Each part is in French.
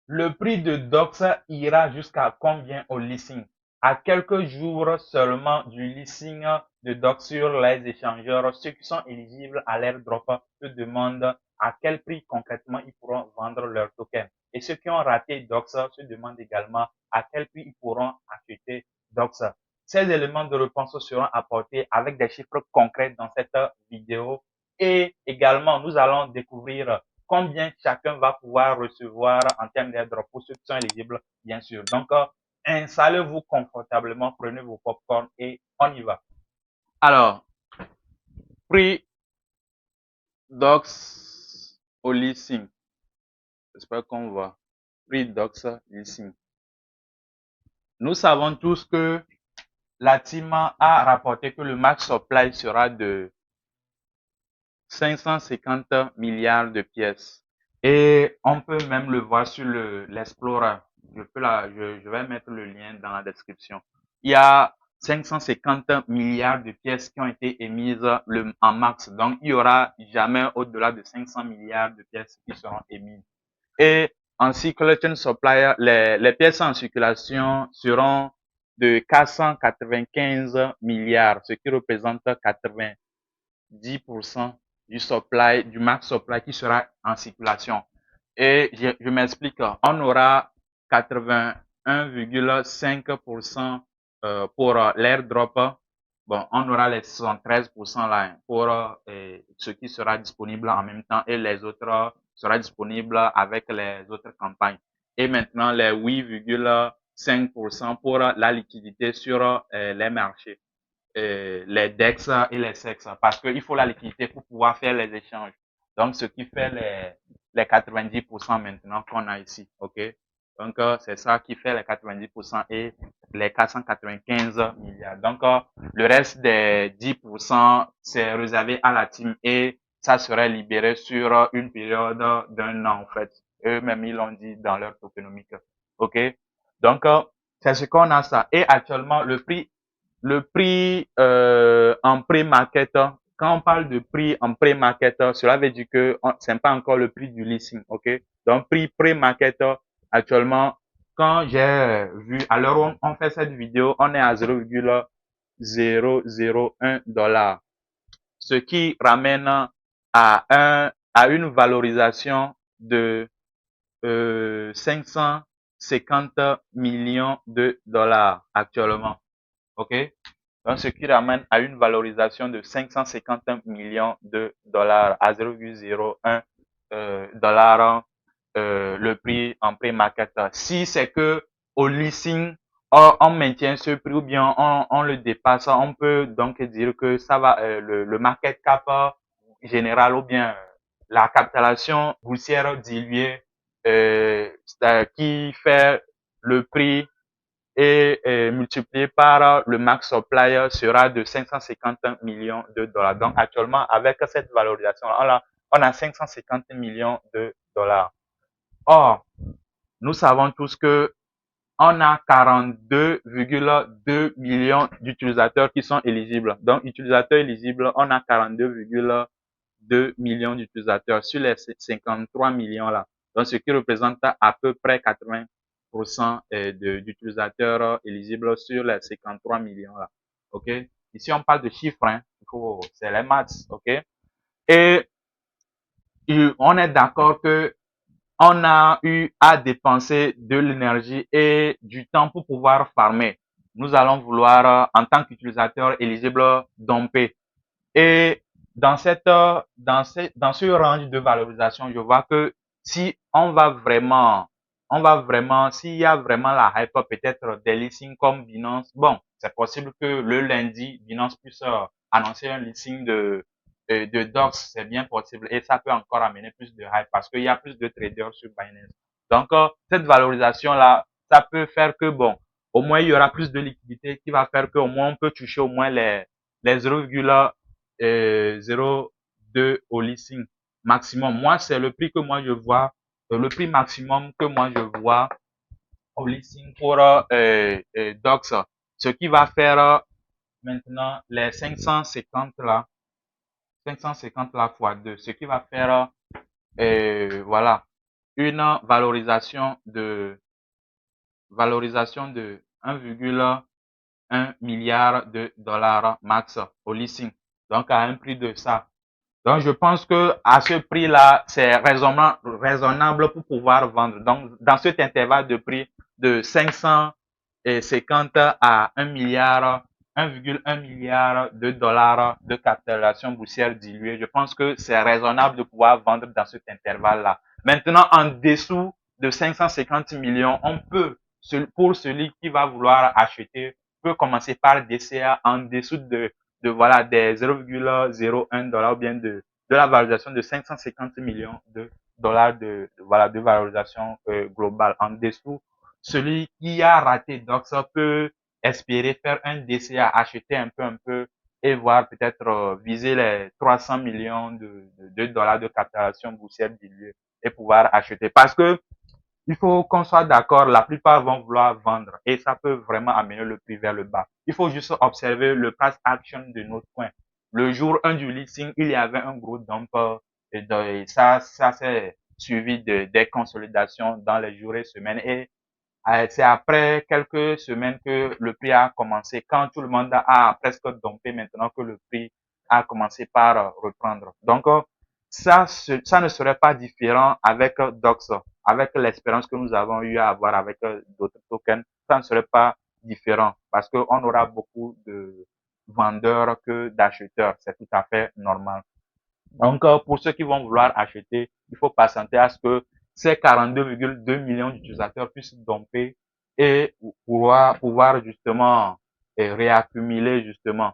Le prix de Dox ira jusqu'à combien au leasing? À quelques jours seulement du leasing de Dox sur les échangeurs, ceux qui sont éligibles à l'airdrop se demandent à quel prix concrètement ils pourront vendre leurs tokens. Et ceux qui ont raté Dox se demandent également à quel prix ils pourront acheter Dox. Ces éléments de réponse seront apportés avec des chiffres concrets dans cette vidéo. Et également, nous allons découvrir combien chacun va pouvoir recevoir en termes d'airdrop pour ceux qui sont éligibles, bien sûr. Donc, installez-vous confortablement, prenez vos popcorn et on y va. Alors, prix docs au leasing. J'espère qu'on voit. Prix docs leasing. Nous savons tous que la team a rapporté que le max supply sera de 550 milliards de pièces. Et on peut même le voir sur l'Explorer. Je vais mettre le lien dans la description. Il y a 550 milliards de pièces qui ont été émises en max. Donc, il y aura jamais au-delà de 500 milliards de pièces qui seront émises. Et en circulation supply, les pièces en circulation seront de 495 milliards, ce qui représente 10% du supply, du max supply qui sera en circulation. Et je m'explique, on aura 81,5% pour l'airdrop. Bon, on aura les 73% là pour ce qui sera disponible en même temps et les autres sera disponible avec les autres campagnes. Et maintenant, les 8,5% pour la liquidité sur les marchés, les DEX et les SEX, parce qu'il faut la liquidité pour pouvoir faire les échanges. Donc, ce qui fait les 90% maintenant qu'on a ici. OK? Donc, c'est ça qui fait les 90% et les 495 milliards. Donc, le reste des 10%, c'est réservé à la team et ça serait libéré sur une période d'un an, en fait. Eux-mêmes, ils l'ont dit dans leur tokenomique. OK? Donc, c'est ce qu'on a ça. Et actuellement, le prix en pré-market, quand on parle de prix en pré-market, cela veut dire que ce n'est pas encore le prix du listing, ok? Donc, prix pré-market, actuellement, quand j'ai vu, à l'heure où on fait cette vidéo, on est à 0,001 $, ce qui ramène à une valorisation de 550 millions de dollars actuellement. OK? Donc, ce qui ramène à une valorisation de 550 millions de dollars à 0,01 dollars le prix en pré-market. Si c'est que au leasing, on maintient ce prix ou bien on le dépasse, on peut donc dire que ça va, le market cap général ou bien la capitalisation boursière diluée qui fait le prix et multiplié par le max supply sera de 550 millions de dollars. Donc actuellement, avec cette valorisation, on a 550 millions de dollars. Or, nous savons tous que on a 42,2 millions d'utilisateurs qui sont éligibles. Donc, utilisateurs éligibles, on a 42,2 millions d'utilisateurs sur les 53 millions là. Donc, ce qui représente à peu près 80% d'utilisateurs éligibles sur les 53 millions là. OK? Ici, on parle de chiffres, hein. C'est les maths. OK? Et on est d'accord que on a eu à dépenser de l'énergie et du temps pour pouvoir farmer. Nous allons vouloir, en tant qu'utilisateur éligible, domper. Et dans ce range de valorisation, je vois que si s'il y a vraiment la hype, peut-être des listings comme Binance, bon, c'est possible que le lundi, Binance puisse annoncer un listing de Docs, c'est bien possible, et ça peut encore amener plus de hype parce qu'il y a plus de traders sur Binance. Donc, cette valorisation-là, ça peut faire que, bon, au moins, il y aura plus de liquidité qui va faire qu'au moins, on peut toucher au moins les 0,02 au listing maximum. Moi, c'est le prix que moi je vois, le prix maximum que moi je vois au listing pour Docs. Ce qui va faire maintenant les 550 là, 550 là fois 2, ce qui va faire, voilà, une valorisation de 1,1 milliard de dollars max au listing. Donc, à un prix de ça. Donc, je pense que à ce prix-là, c'est raisonnable pour pouvoir vendre. Donc, dans cet intervalle de prix de 550 à 1 milliard, 1,1 milliard de dollars de capitalisation boursière diluée, je pense que c'est raisonnable de pouvoir vendre dans cet intervalle-là. Maintenant, en dessous de 550 millions, on peut, pour celui qui va vouloir acheter, peut commencer par DCA en dessous de voilà, des 0,01 dollars ou bien de la valorisation de 550 millions de dollars voilà, de valorisation globale. En dessous, celui qui a raté Doxa peut espérer faire un DCA, acheter un peu et voir peut-être viser les 300 millions de dollars de capitalisation boursière diluée et pouvoir acheter. Parce que il faut qu'on soit d'accord, la plupart vont vouloir vendre et ça peut vraiment amener le prix vers le bas. Il faut juste observer le price action de notre coin. Le jour 1 du listing, il y avait un gros dump et ça s'est suivi des consolidations dans les jours et semaines et c'est après quelques semaines que le prix a commencé, quand tout le monde a presque dompé maintenant que le prix a commencé par reprendre. Donc, ça ne serait pas différent avec Dox, avec l'expérience que nous avons eu à avoir avec d'autres tokens, ça ne serait pas différent parce qu'on aura beaucoup de vendeurs que d'acheteurs. C'est tout à fait normal. Donc, pour ceux qui vont vouloir acheter, il faut patienter à ce que ces 42,2 millions d'utilisateurs puissent domper et pouvoir justement réaccumuler justement.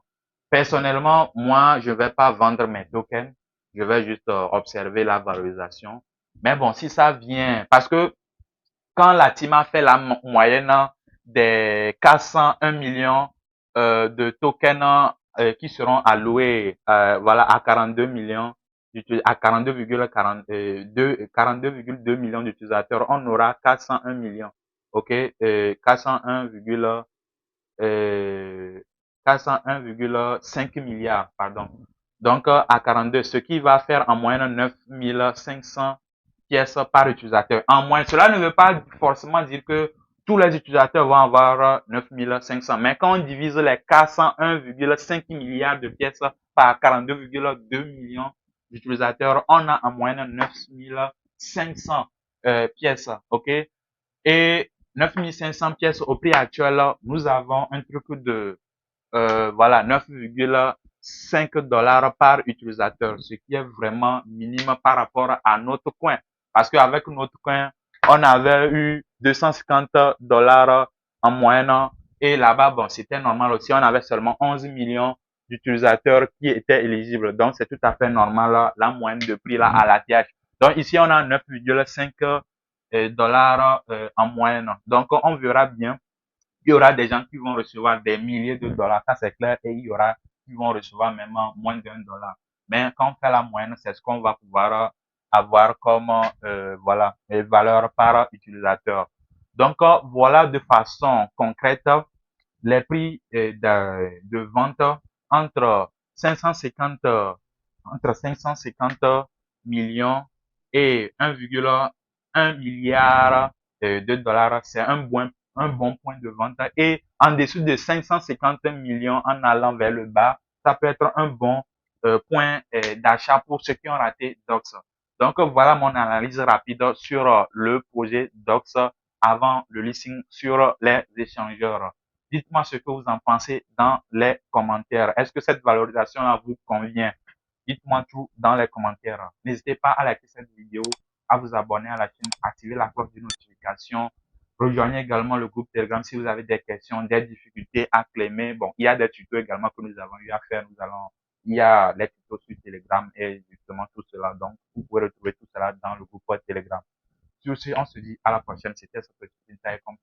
Personnellement, moi, je ne vais pas vendre mes tokens. Je vais juste observer la valorisation. Mais bon, si ça vient, parce que quand la team a fait la moyenne des 401 millions de tokens qui seront alloués voilà, à 42 millions, à 42,2 millions d'utilisateurs, on aura 401 millions. OK? 401, 401,5 milliards, pardon. Donc, à 42, ce qui va faire en moyenne 9500 pièces par utilisateur. En moyenne, cela ne veut pas forcément dire que tous les utilisateurs vont avoir 9500. Mais quand on divise les 401,5 milliards de pièces par 42,2 millions d'utilisateurs, on a en moyenne 9500 pièces. OK? Et 9500 pièces au prix actuel, nous avons un truc de voilà, 9,5 dollars par utilisateur, ce qui est vraiment minime par rapport à notre coin. Parce qu'avec notre coin, on avait eu 250 dollars en moyenne et là-bas, bon, c'était normal aussi. On avait seulement 11 millions d'utilisateurs qui étaient éligibles. Donc, c'est tout à fait normal la moyenne de prix là à la TH. Donc, ici, on a 9,5 dollars en moyenne. Donc, on verra bien. Il y aura des gens qui vont recevoir des milliers de dollars, ça c'est clair, et il y aura qui vont recevoir même moins d'un dollar. Mais quand on fait la moyenne, c'est ce qu'on va pouvoir avoir comme voilà, valeur par utilisateur. Donc voilà de façon concrète les prix de vente entre 550 entre 550 millions et 1,1 milliard de dollars. C'est un bon point de vente. Et en dessous de 550 millions en allant vers le bas, ça peut être un bon point d'achat pour ceux qui ont raté Dox. Donc voilà mon analyse rapide sur le projet Dox avant le listing sur les échangeurs. Dites-moi ce que vous en pensez dans les commentaires. Est-ce que cette valorisation-là vous convient? Dites-moi tout dans les commentaires. N'hésitez pas à liker cette vidéo, à vous abonner à la chaîne, activer la cloche de notification. Rejoignez également le groupe Telegram si vous avez des questions, des difficultés à claimer. Bon, il y a des tutos également que nous avons eu à faire. Il y a les tutos sur Telegram et justement tout cela. Donc, vous pouvez retrouver tout cela dans le groupe Telegram. Sur ce, on se dit à la prochaine. C'était ce petit détail comme